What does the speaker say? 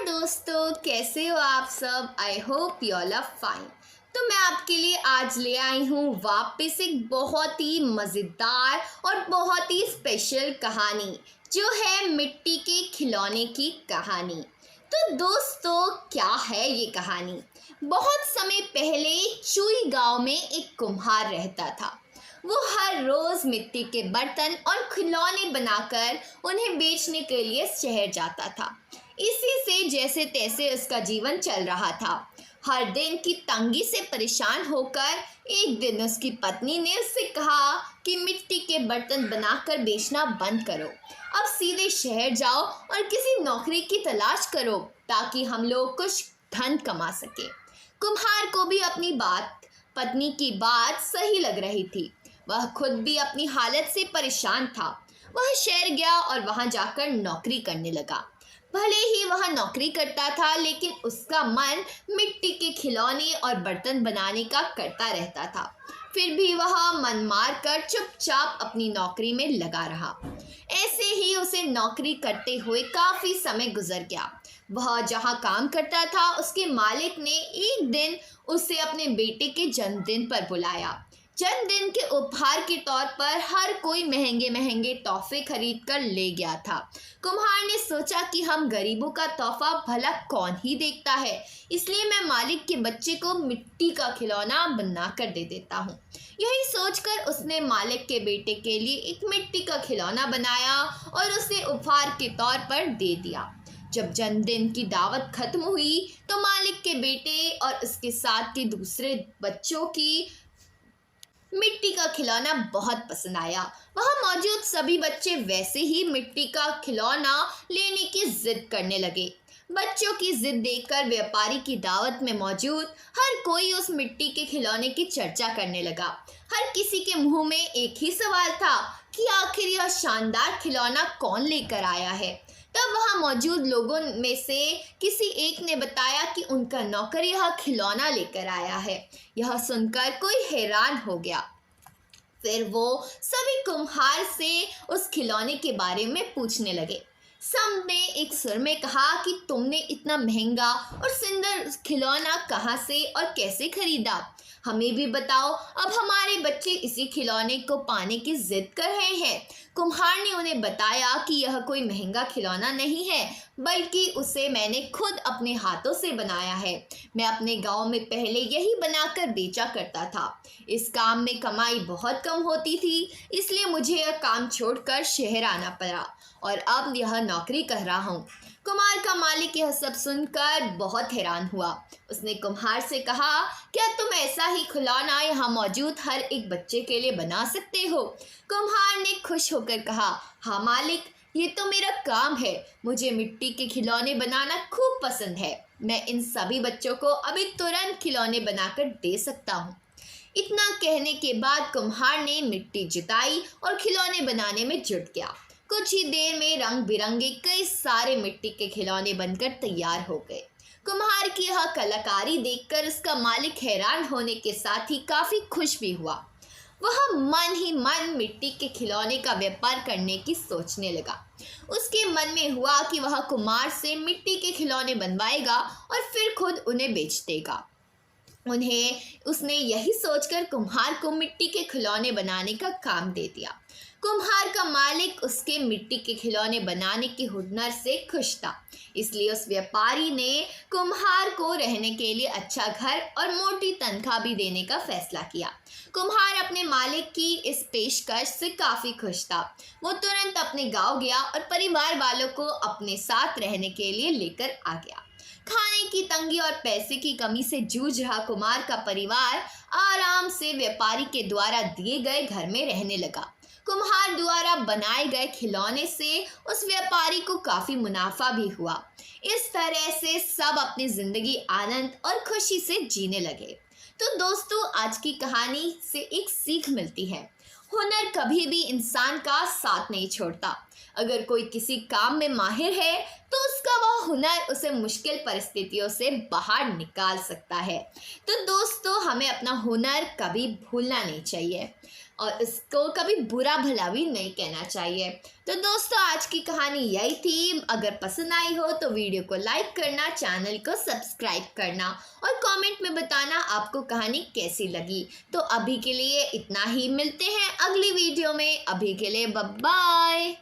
दोस्तों, कैसे हो आप सब। I hope you all are fine. तो मैं आपके लिए आज ले आई हूँ वापस एक बहुत ही मज़ेदार और बहुत ही स्पेशल कहानी, जो है मिट्टी के खिलौने की कहानी। तो दोस्तों, क्या है ये कहानी। बहुत समय पहले चुई गांव में एक कुम्हार रहता था। वो हर रोज मिट्टी के बर्तन और खिलौने बनाकर उन्हें बेचने के लिए शहर जाता था। इसी से जैसे तैसे उसका जीवन चल रहा था। हर दिन की तंगी से परेशान होकर एक दिन उसकी पत्नी ने उससे कहा कि मिट्टी के बर्तन बनाकर बेचना बंद करो। अब सीधे शहर जाओ और किसी नौकरी की तलाश करो, ताकि हम लोग कुछ धन कमा सके। कुम्हार को भी अपनी पत्नी की बात सही लग रही थी। वह खुद भी अपनी हालत से परेशान था। वह शहर गया और वहां जाकर नौकरी करने लगा। भले ही वह नौकरी करता था, लेकिन उसका मन मिट्टी के खिलौने और बर्तन बनाने का करता रहता था। फिर भी वह मन मार कर चुपचाप अपनी नौकरी में लगा रहा। ऐसे ही उसे नौकरी करते हुए काफ़ी समय गुजर गया। वह जहाँ काम करता था, उसके मालिक ने एक दिन उसे अपने बेटे के जन्मदिन पर बुलाया। जन्मदिन के उपहार के तौर पर हर कोई महंगे महंगे तोहफे खरीद कर ले गया था। कुम्हार ने सोचा कि हम गरीबों का तोहफा भला कौन ही देखता है, इसलिए मैं मालिक के बच्चे को मिट्टी का खिलौना बना कर दे देता हूँ। यही सोचकर उसने मालिक के बेटे के लिए एक मिट्टी का खिलौना बनाया और उसे उपहार के तौर पर दे दिया। जब जन्मदिन की दावत खत्म हुई तो मालिक के बेटे और उसके साथ के दूसरे बच्चों की मिट्टी का खिलौना बहुत पसंद आया। वहाँ मौजूद सभी बच्चे वैसे ही मिट्टी का खिलौना लेने की जिद करने लगे। बच्चों की जिद देखकर व्यापारी की दावत में मौजूद हर कोई उस मिट्टी के खिलौने की चर्चा करने लगा। हर किसी के मुंह में एक ही सवाल था कि आखिर यह शानदार खिलौना कौन लेकर आया है। तब वहाँ मौजूद लोगों में से किसी एक ने बताया कि उनका नौकर यह खिलौना लेकर आया है। यह सुनकर कोई हैरान हो गया। फिर वो सभी कुम्हार से उस खिलौने के बारे में पूछने लगे। सब ने एक सुर में कहा कि तुमने इतना महंगा और सुंदर खिलौना कहाँ से और कैसे खरीदा, हमें भी बताओ। अब हमारे बच्चे इसी खिलौने को पाने की जिद कर रहे हैं। कुम्हार ने उन्हें बताया कि यह कोई महंगा खिलौना नहीं है, बल्कि उसे मैंने खुद अपने हाथों से बनाया है। मैं अपने गांव में पहले यही बनाकर बेचा करता था। इस काम में कमाई बहुत कम होती थी, इसलिए मुझे यह काम छोड़कर शहर आना पड़ा और अब यह नौकरी कर रहा हूँ। कुम्हार का मालिक यह सब सुनकर बहुत हैरान हुआ। उसने कुम्हार से कहा, क्या तुम ऐसा ही खिलौना यहाँ मौजूद हर एक बच्चे के लिए बना सकते हो? कुम्हार ने खुश होकर कहा, हाँ मालिक, ये तो मेरा काम है। मुझे मिट्टी के खिलौने बनाना खूब पसंद है। मैं इन सभी बच्चों को अभी तुरंत खिलौने बनाकर दे सकता हूँ। इतना कहने के बाद कुम्हार ने मिट्टी जुटाई और खिलौने बनाने में जुट गया। कुछ ही देर में रंग बिरंगे कई सारे मिट्टी के खिलौने बनकर तैयार हो गए। कुम्हार की यह कलाकारी देखकर उसका मालिक हैरान होने के साथ ही काफ़ी खुश भी हुआ। वह मन ही मन मिट्टी के खिलौने का व्यापार करने की सोचने लगा। उसके मन में हुआ कि वह कुम्हार से मिट्टी के खिलौने बनवाएगा और फिर खुद उन्हें बेच देगा। उसने यही सोचकर कुम्हार को मिट्टी के खिलौने बनाने का काम दे दिया। कुम्हार का मालिक उसके मिट्टी के खिलौने बनाने के हुनर से खुश था, इसलिए उस व्यापारी ने कुम्हार को रहने के लिए अच्छा घर और मोटी तनख्वाह भी देने का फैसला किया। कुम्हार अपने मालिक की इस पेशकश से काफ़ी खुश था। वो तुरंत अपने गांव गया और परिवार वालों को अपने साथ रहने के लिए लेकर आ गया। खाने की तंगी और पैसे की कमी से जूझ रहा कुम्हार का परिवार आराम से व्यापारी के द्वारा दिए गए घर में रहने लगा। कुम्हार द्वारा बनाए गए खिलौने से उस व्यापारी को काफ़ी मुनाफा भी हुआ। इस तरह से सब अपनी ज़िंदगी आनंद और खुशी से जीने लगे। तो दोस्तों, आज की कहानी से एक सीख मिलती है, हुनर कभी भी इंसान का साथ नहीं छोड़ता। अगर कोई किसी काम में माहिर है तो उसका वह हुनर उसे मुश्किल परिस्थितियों से बाहर निकाल सकता है। तो दोस्तों, हमें अपना हुनर कभी भूलना नहीं चाहिए। और उसको कभी बुरा भला भी नहीं कहना चाहिए। तो दोस्तों आज की कहानी यही थी। अगर पसंद आई हो तो वीडियो को लाइक करना, चैनल को सब्सक्राइब करना और कमेंट में बताना आपको कहानी कैसी लगी। तो अभी के लिए इतना ही, मिलते हैं अगली वीडियो में। अभी के लिए बाय बाय।